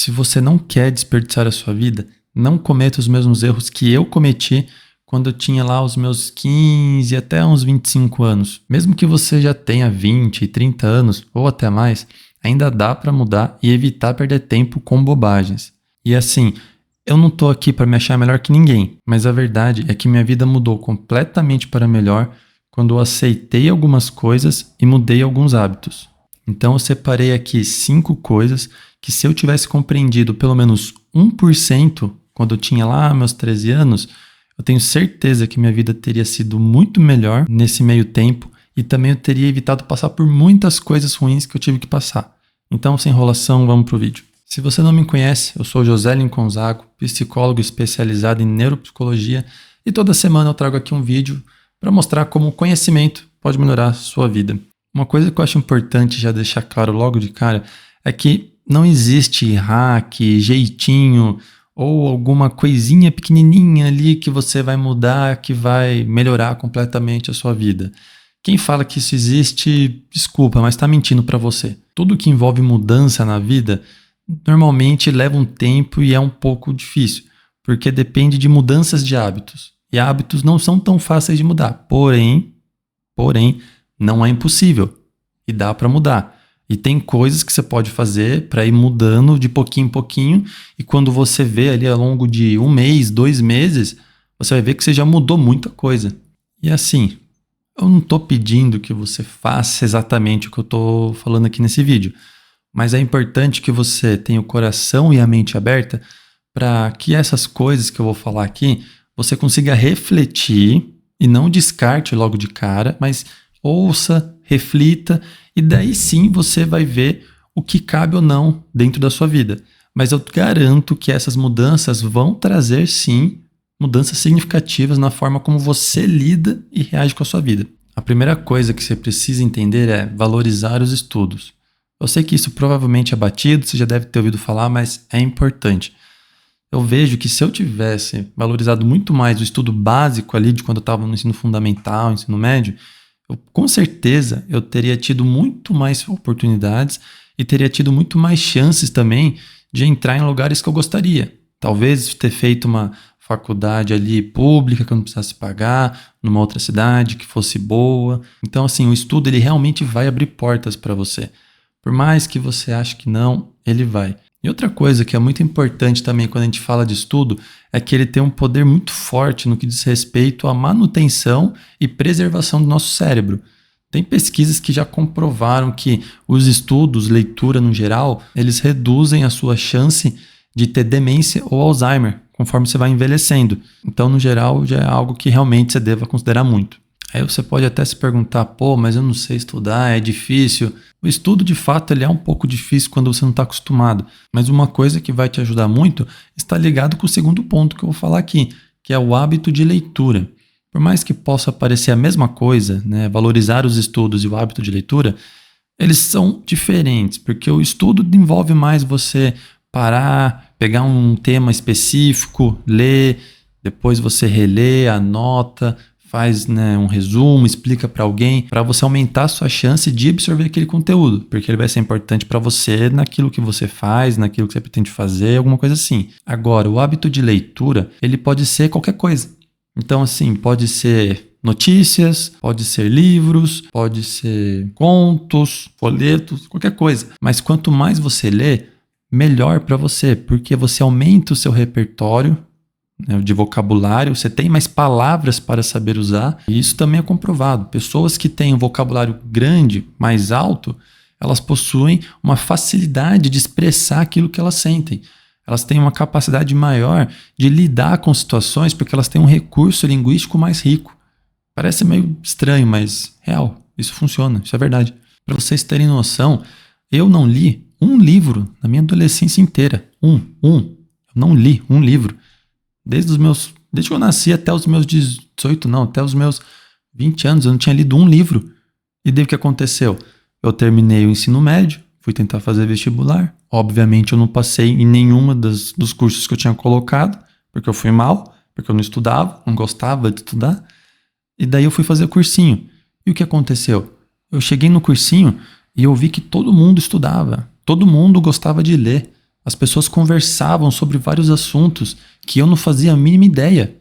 Se você não quer desperdiçar a sua vida, não cometa os mesmos erros que eu cometi quando eu tinha lá os meus 15 até uns 25 anos. Mesmo que você já tenha 20, 30 anos ou até mais, ainda dá para mudar e evitar perder tempo com bobagens. E assim, eu não tô aqui para me achar melhor que ninguém, mas a verdade é que minha vida mudou completamente para melhor quando eu aceitei algumas coisas e mudei alguns hábitos. Então eu separei aqui 5 coisas que, se eu tivesse compreendido pelo menos 1% quando eu tinha lá meus 13 anos, eu tenho certeza que minha vida teria sido muito melhor nesse meio tempo e também eu teria evitado passar por muitas coisas ruins que eu tive que passar. Então, sem enrolação, vamos pro vídeo. Se você não me conhece, eu sou José Lincoln Zago, psicólogo especializado em neuropsicologia, e toda semana eu trago aqui um vídeo para mostrar como o conhecimento pode melhorar a sua vida. Uma coisa que eu acho importante já deixar claro logo de cara é que não existe hack, jeitinho ou alguma coisinha pequenininha ali que você vai mudar, que vai melhorar completamente a sua vida. Quem fala que isso existe, desculpa, mas está mentindo para você. Tudo que envolve mudança na vida normalmente leva um tempo e é um pouco difícil, porque depende de mudanças de hábitos. E hábitos não são tão fáceis de mudar, porém, não é impossível e dá para mudar. E tem coisas que você pode fazer para ir mudando de pouquinho em pouquinho, e quando você vê ali ao longo de 1 mês, 2 meses, você vai ver que você já mudou muita coisa. E assim, eu não estou pedindo que você faça exatamente o que eu estou falando aqui nesse vídeo, mas é importante que você tenha o coração e a mente aberta para que essas coisas que eu vou falar aqui, você consiga refletir e não descarte logo de cara, mas ouça, reflita, e daí sim você vai ver o que cabe ou não dentro da sua vida. Mas eu garanto que essas mudanças vão trazer sim mudanças significativas na forma como você lida e reage com a sua vida. A primeira coisa que você precisa entender é valorizar os estudos. Eu sei que isso provavelmente é batido, você já deve ter ouvido falar, mas é importante. Eu vejo que se eu tivesse valorizado muito mais o estudo básico ali de quando eu estava no ensino fundamental, ensino médio, com certeza eu teria tido muito mais oportunidades e teria tido muito mais chances também de entrar em lugares que eu gostaria. Talvez ter feito uma faculdade ali pública que eu não precisasse pagar, numa outra cidade que fosse boa. Então assim, o estudo ele realmente vai abrir portas para você. Por mais que você ache que não, ele vai. E outra coisa que é muito importante também quando a gente fala de estudo é que ele tem um poder muito forte no que diz respeito à manutenção e preservação do nosso cérebro. Tem pesquisas que já comprovaram que os estudos, leitura no geral, eles reduzem a sua chance de ter demência ou Alzheimer conforme você vai envelhecendo. Então, no geral, já é algo que realmente você deva considerar muito. Aí você pode até se perguntar, mas eu não sei estudar, é difícil. O estudo, de fato, ele é um pouco difícil quando você não está acostumado. Mas uma coisa que vai te ajudar muito está ligado com o segundo ponto que eu vou falar aqui, que é o hábito de leitura. Por mais que possa parecer a mesma coisa, né, valorizar os estudos e o hábito de leitura, eles são diferentes, porque o estudo envolve mais você parar, pegar um tema específico, ler, depois você relê, anota, faz, né, um resumo, explica para alguém, para você aumentar a sua chance de absorver aquele conteúdo, porque ele vai ser importante para você naquilo que você faz, naquilo que você pretende fazer, alguma coisa assim. Agora, o hábito de leitura, ele pode ser qualquer coisa. Então, assim, pode ser notícias, pode ser livros, pode ser contos, folhetos, qualquer coisa. Mas quanto mais você lê, melhor para você, porque você aumenta o seu repertório, né, de vocabulário, você tem mais palavras para saber usar, e isso também é comprovado. Pessoas que têm um vocabulário grande, mais alto, elas possuem uma facilidade de expressar aquilo que elas sentem. Elas têm uma capacidade maior de lidar com situações porque elas têm um recurso linguístico mais rico. Parece meio estranho, mas real, isso funciona, isso é verdade. Para vocês terem noção, eu não li um livro na minha adolescência inteira. Eu não li um livro. Desde que eu nasci até os meus 18, não, até os meus 20 anos, eu não tinha lido um livro. E daí o que aconteceu? Eu terminei o ensino médio, fui tentar fazer vestibular. Obviamente eu não passei em nenhuma dos cursos que eu tinha colocado, porque eu fui mal, porque eu não estudava, não gostava de estudar. E daí eu fui fazer cursinho. E o que aconteceu? Eu cheguei no cursinho e eu vi que todo mundo estudava, todo mundo gostava de ler. As pessoas conversavam sobre vários assuntos que eu não fazia a mínima ideia.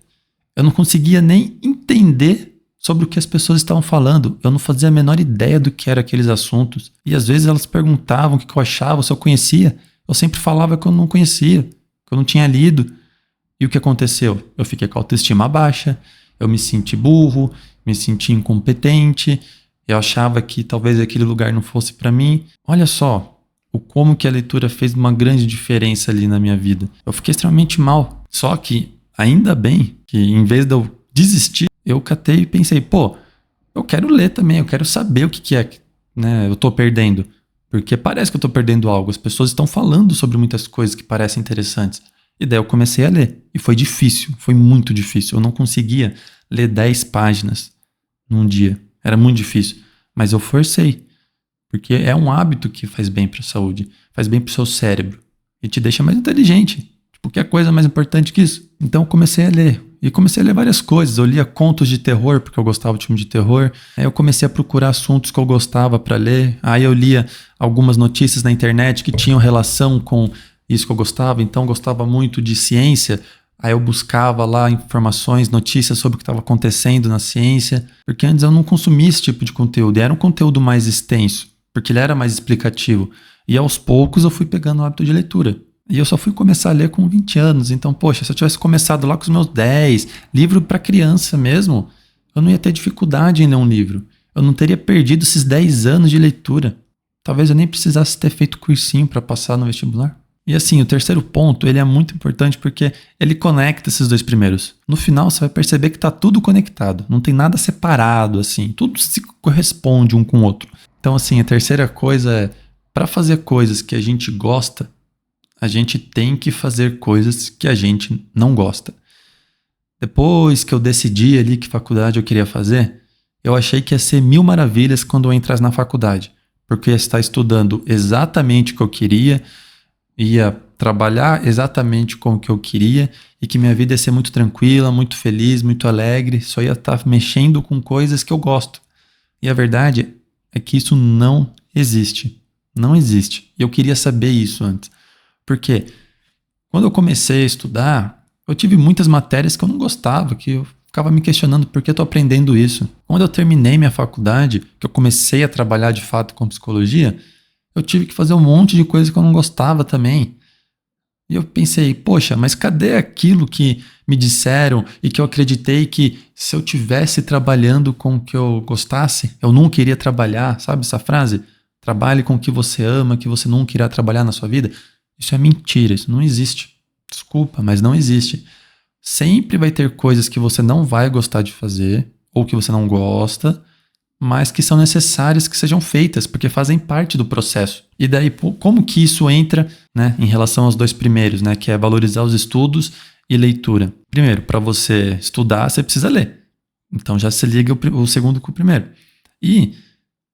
Eu não conseguia nem entender sobre o que as pessoas estavam falando. Eu não fazia a menor ideia do que eram aqueles assuntos. E às vezes elas perguntavam o que eu achava, se eu conhecia. Eu sempre falava que eu não conhecia, que eu não tinha lido. E o que aconteceu? Eu fiquei com a autoestima baixa, eu me senti burro, me senti incompetente, eu achava que talvez aquele lugar não fosse para mim. Olha só o como que a leitura fez uma grande diferença ali na minha vida. Eu fiquei extremamente mal. Só que, ainda bem que em vez de eu desistir, eu catei e pensei, pô, eu quero ler também, eu quero saber o que é, né, eu tô perdendo. Porque parece que eu tô perdendo algo. As pessoas estão falando sobre muitas coisas que parecem interessantes. E daí eu comecei a ler. E foi difícil, foi muito difícil. Eu não conseguia ler 10 páginas num dia. Era muito difícil. Mas eu forcei. Porque é um hábito que faz bem para a saúde, faz bem para o seu cérebro e te deixa mais inteligente. Tipo, que coisa mais importante que isso? Então eu comecei a ler. E comecei a ler várias coisas. Eu lia contos de terror, porque eu gostava de filme de terror. Aí eu comecei a procurar assuntos que eu gostava para ler. Aí eu lia algumas notícias na internet que tinham relação com isso que eu gostava. Então eu gostava muito de ciência. Aí eu buscava lá informações, notícias sobre o que estava acontecendo na ciência. Porque antes eu não consumia esse tipo de conteúdo. E era um conteúdo mais extenso, porque ele era mais explicativo. E aos poucos eu fui pegando o hábito de leitura. E eu só fui começar a ler com 20 anos. Então, poxa, se eu tivesse começado lá com os meus 10, livro para criança mesmo, eu não ia ter dificuldade em ler um livro. Eu não teria perdido esses 10 anos de leitura. Talvez eu nem precisasse ter feito cursinho para passar no vestibular. E assim, o terceiro ponto, ele é muito importante porque ele conecta esses dois primeiros. No final, você vai perceber que está tudo conectado. Não tem nada separado, assim. Tudo se corresponde um com o outro. Então, assim, a terceira coisa é, para fazer coisas que a gente gosta, a gente tem que fazer coisas que a gente não gosta. Depois que eu decidi ali que faculdade eu queria fazer, eu achei que ia ser mil maravilhas quando eu entrasse na faculdade, porque eu ia estar estudando exatamente o que eu queria, ia trabalhar exatamente com o que eu queria e que minha vida ia ser muito tranquila, muito feliz, muito alegre, só ia estar mexendo com coisas que eu gosto. E a verdade é que isso não existe. Não existe. E eu queria saber isso antes. Porque quando eu comecei a estudar, eu tive muitas matérias que eu não gostava, que eu ficava me questionando por que eu estou aprendendo isso. Quando eu terminei minha faculdade, que eu comecei a trabalhar de fato com psicologia, eu tive que fazer um monte de coisa que eu não gostava também. E eu pensei, poxa, mas cadê aquilo que me disseram e que eu acreditei que se eu tivesse trabalhando com o que eu gostasse, eu nunca iria trabalhar, sabe essa frase? Trabalhe com o que você ama, que você nunca irá trabalhar na sua vida. Isso é mentira, isso não existe. Desculpa, mas não existe. Sempre vai ter coisas que você não vai gostar de fazer, ou que você não gosta, mas que são necessárias que sejam feitas, porque fazem parte do processo. E daí, como que isso entra, né, em relação aos dois primeiros, né, que é valorizar os estudos e leitura? Primeiro, para você estudar, você precisa ler. Então já se liga o segundo com o primeiro. E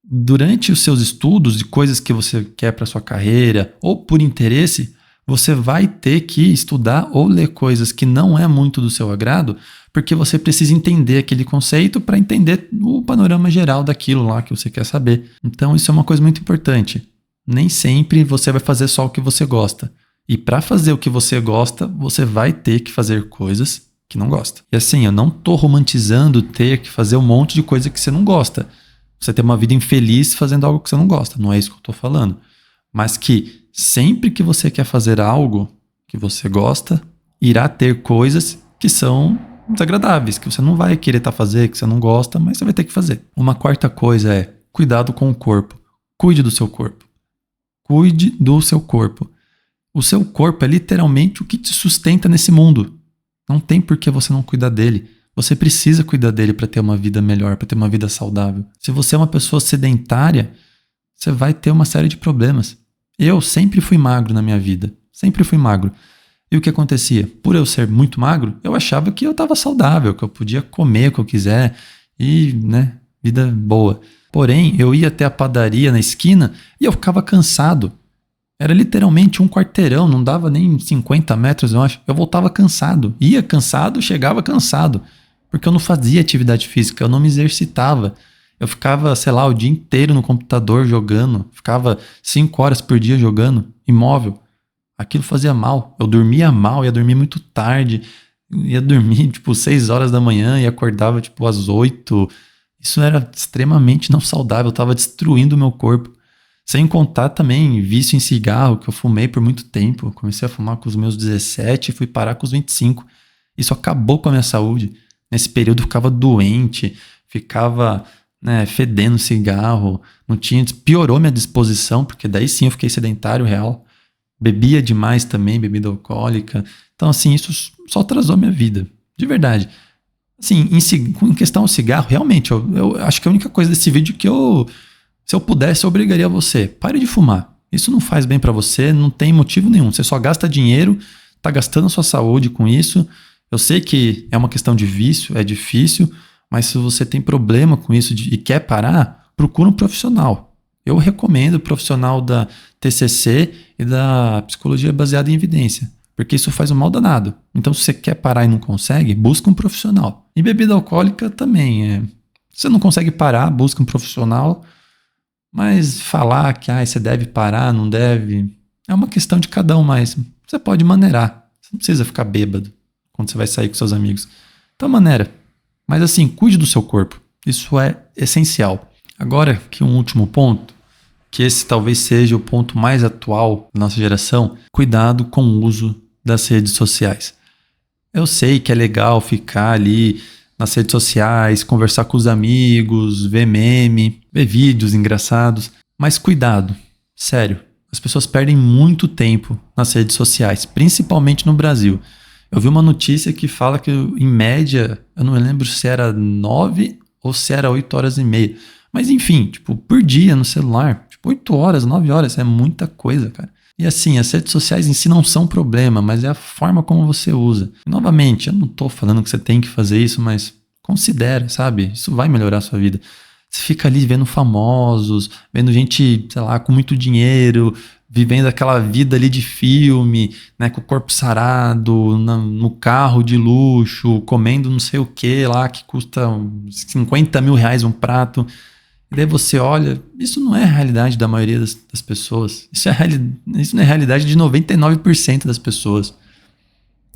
durante os seus estudos de coisas que você quer para sua carreira ou por interesse, você vai ter que estudar ou ler coisas que não é muito do seu agrado, porque você precisa entender aquele conceito para entender o panorama geral daquilo lá que você quer saber. Então isso é uma coisa muito importante. Nem sempre você vai fazer só o que você gosta. E para fazer o que você gosta, você vai ter que fazer coisas que não gosta. E assim, eu não estou romantizando ter que fazer um monte de coisa que você não gosta. Você ter uma vida infeliz fazendo algo que você não gosta. Não é isso que eu estou falando. Mas que sempre que você quer fazer algo que você gosta, irá ter coisas que são desagradáveis, que você não vai querer fazer, que você não gosta, mas você vai ter que fazer. Uma quarta coisa é cuidado com o corpo. Cuide do seu corpo. Cuide do seu corpo. O seu corpo é literalmente o que te sustenta nesse mundo. Não tem por que você não cuidar dele. Você precisa cuidar dele para ter uma vida melhor, para ter uma vida saudável. Se você é uma pessoa sedentária, você vai ter uma série de problemas. Eu sempre fui magro na minha vida. Sempre fui magro. E o que acontecia? Por eu ser muito magro, eu achava que eu estava saudável, que eu podia comer o que eu quiser e, né, vida boa. Porém, eu ia até a padaria na esquina e eu ficava cansado. Era literalmente um quarteirão, não dava nem 50 metros, eu acho. Eu voltava cansado. Ia cansado, chegava cansado. Porque eu não fazia atividade física, eu não me exercitava. Eu ficava, sei lá, o dia inteiro no computador jogando. Ficava 5 horas por dia jogando, imóvel. Aquilo fazia mal. Eu dormia mal, ia dormir muito tarde, ia dormir tipo 6 horas da manhã e acordava tipo às 8. Isso era extremamente não saudável, eu tava destruindo o meu corpo. Sem contar também vício em cigarro, que eu fumei por muito tempo. Eu comecei a fumar com os meus 17 e fui parar com os 25. Isso acabou com a minha saúde. Nesse período eu ficava doente, ficava, né, fedendo cigarro, não tinha, piorou minha disposição, porque daí sim eu fiquei sedentário real. Bebia demais também, bebida alcoólica. Então, assim, isso só atrasou minha vida. De verdade. Assim, em questão ao cigarro, realmente, eu acho que a única coisa desse vídeo que se eu pudesse, eu obrigaria você. Pare de fumar. Isso não faz bem pra você, não tem motivo nenhum. Você só gasta dinheiro, tá gastando a sua saúde com isso. Eu sei que é uma questão de vício, é difícil, mas se você tem problema com isso e quer parar, procura um profissional. Eu recomendo o profissional da TCC e da psicologia baseada em evidência, porque isso faz um mal danado. Então, se você quer parar e não consegue, busca um profissional. E bebida alcoólica também. Se você não consegue parar, busca um profissional. Mas falar que você deve parar, não deve, é uma questão de cada um, mas você pode maneirar. Você não precisa ficar bêbado quando você vai sair com seus amigos. Então maneira. Mas assim, cuide do seu corpo. Isso é essencial. Agora que um último ponto, que esse talvez seja o ponto mais atual da nossa geração, cuidado com o uso das redes sociais. Eu sei que é legal ficar ali nas redes sociais, conversar com os amigos, ver meme, ver vídeos engraçados, mas cuidado, sério, as pessoas perdem muito tempo nas redes sociais, principalmente no Brasil. Eu vi uma notícia que fala que, em média, eu não lembro se era 9 ou se era 8 horas e meia, mas enfim, tipo, por dia no celular, tipo, 8 horas, 9 horas, é muita coisa, cara. E assim, as redes sociais em si não são problema, mas é a forma como você usa. E, novamente, eu não tô falando que você tem que fazer isso, mas considera, sabe? Isso vai melhorar a sua vida. Você fica ali vendo famosos, vendo gente, sei lá, com muito dinheiro, vivendo aquela vida ali de filme, né, com o corpo sarado, no carro de luxo, comendo não sei o que lá, que custa uns 50 mil reais um prato. E daí você olha, isso não é a realidade da maioria das pessoas. Isso não é a realidade de 99% das pessoas.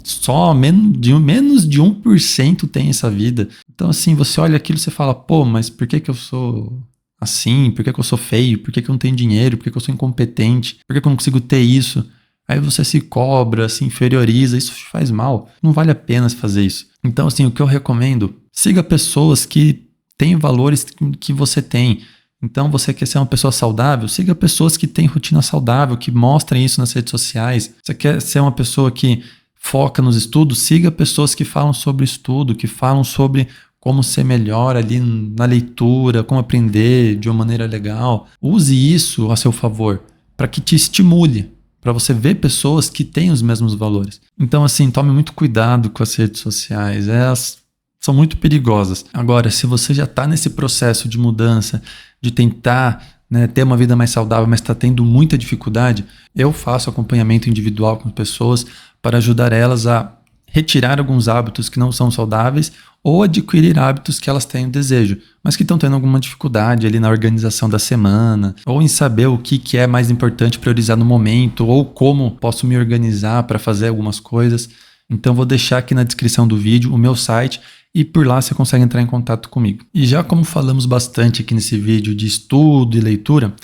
Só menos de 1% tem essa vida. Então, assim, você olha aquilo e você fala, pô, mas por que eu sou assim? Por que eu sou feio? Por que eu não tenho dinheiro? Por que eu sou incompetente? Por que eu não consigo ter isso? Aí você se cobra, se inferioriza, isso te faz mal. Não vale a pena fazer isso. Então, assim, o que eu recomendo, siga pessoas que têm valores que você tem. Então, você quer ser uma pessoa saudável? Siga pessoas que têm rotina saudável, que mostrem isso nas redes sociais. Você quer ser uma pessoa que foca nos estudos? Siga pessoas que falam sobre estudo, que falam sobre como ser melhor ali na leitura, como aprender de uma maneira legal. Use isso a seu favor, para que te estimule, para você ver pessoas que têm os mesmos valores. Então, assim, tome muito cuidado com as redes sociais. Elas são muito perigosas. Agora, se você já está nesse processo de mudança, de tentar, né, ter uma vida mais saudável, mas está tendo muita dificuldade, eu faço acompanhamento individual com pessoas para ajudar elas a retirar alguns hábitos que não são saudáveis ou adquirir hábitos que elas têm o desejo, mas que estão tendo alguma dificuldade ali na organização da semana, ou em saber o que é mais importante priorizar no momento, ou como posso me organizar para fazer algumas coisas. Então vou deixar aqui na descrição do vídeo o meu site e por lá você consegue entrar em contato comigo. E já como falamos bastante aqui nesse vídeo de estudo e leitura,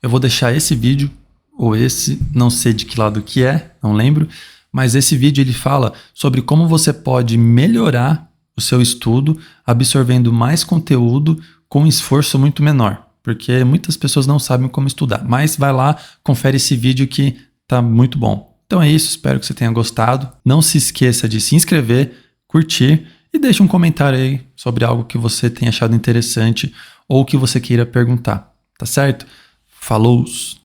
eu vou deixar esse vídeo, ou esse, não sei de que lado que é, não lembro, mas esse vídeo ele fala sobre como você pode melhorar o seu estudo absorvendo mais conteúdo com um esforço muito menor, porque muitas pessoas não sabem como estudar, mas vai lá, confere esse vídeo que tá muito bom. Então é isso, espero que você tenha gostado. Não se esqueça de se inscrever, curtir e deixe um comentário aí sobre algo que você tenha achado interessante ou que você queira perguntar, tá certo? Falou!